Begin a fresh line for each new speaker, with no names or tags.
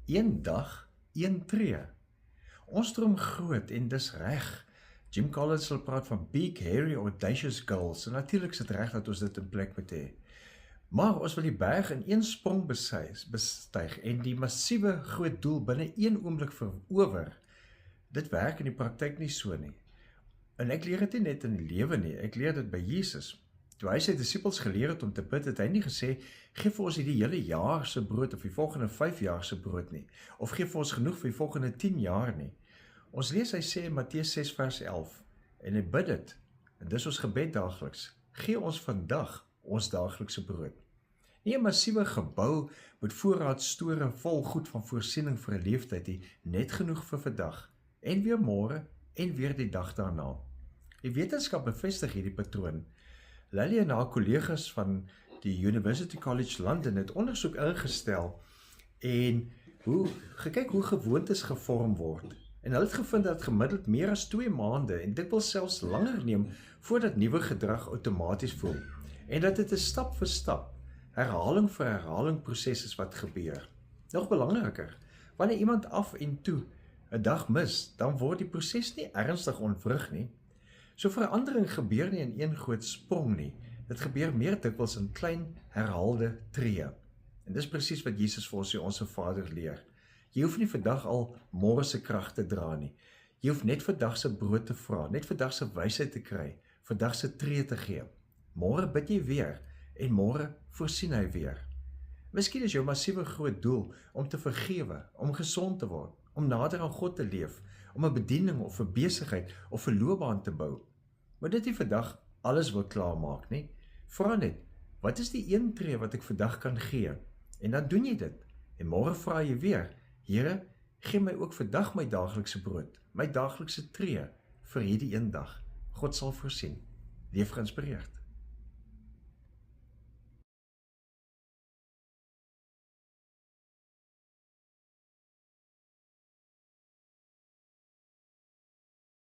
Een dag, een tree. Ons droom groot en dis reg. Jim Collins sal praat van big, hairy, audacious goals. En natuurlik is dit reg dat ons dit in plek moet hê. Maar ons wil die berg in een sprong bestyg en die massiewe groot doel binne een oomblik verower. Dit werk in die praktyk nie so nie. En ek leer dit nie net in die lewe nie, ek leer dit by Jesus. Toe hy sy disippels geleer het om te bid, het hy nie gesê, geef vir ons die hele jaar se brood of die volgende 5 jaar se brood nie, of geef vir ons genoeg vir die volgende 10 jaar nie. Ons lees hy sê in Matteus 6 vers 11, en hy bid dit, en dis ons gebed daagliks, gee ons vandag ons daaglikse brood. Nie 'n massiewe gebou met voorraadstore vol goed van voorsiening vir 'n leeftyd nie, net genoeg vir vandag, en weer môre, en weer die dag daarna. Die wetenskap bevestig hierdie patroon. Lally en haar kollegas van die University College London het ondersoek ingestel en gekyk hoe gewoontes gevorm word. En hulle het gevind dat gemiddeld meer as 2 maande en dikwels selfs langer neem voordat nuwe gedrag outomaties voel. En dat dit 'n stap vir stap, herhaling vir herhaling proses is wat gebeur. Nog belangriker, wanneer iemand af en toe 'n dag mis, dan word die proses nie ernstig ontwrig nie. So verandering gebeur nie in een groot sprong nie. Dit gebeur meer dikwels in klein herhaalde tree. En dis presies wat Jesus vir ons Onse Vader leer. Jy hoef nie vandag al môre se krag te dra nie. Jy hoef net vandag se brood te vra, net vandag se wysheid te kry, vandag se tree te gee. Môre bid jy weer en môre voorsien hy weer. Miskien is jou massiewe groot doel om te vergewe, om gesond te word, om nader aan God te leef, om 'n bediening of 'n besigheid of 'n loopbaan te bou. Maar dit nie vandag alles wil klaarmaak nie. Vra net, wat is die een tree wat ek vandag kan gee? En dan doen jy dit. En môre vra jy weer, Here, gee my ook vandag my daaglikse brood, my daaglikse tree vir hierdie een dag. God sal voorsien. Leef geïnspireerd.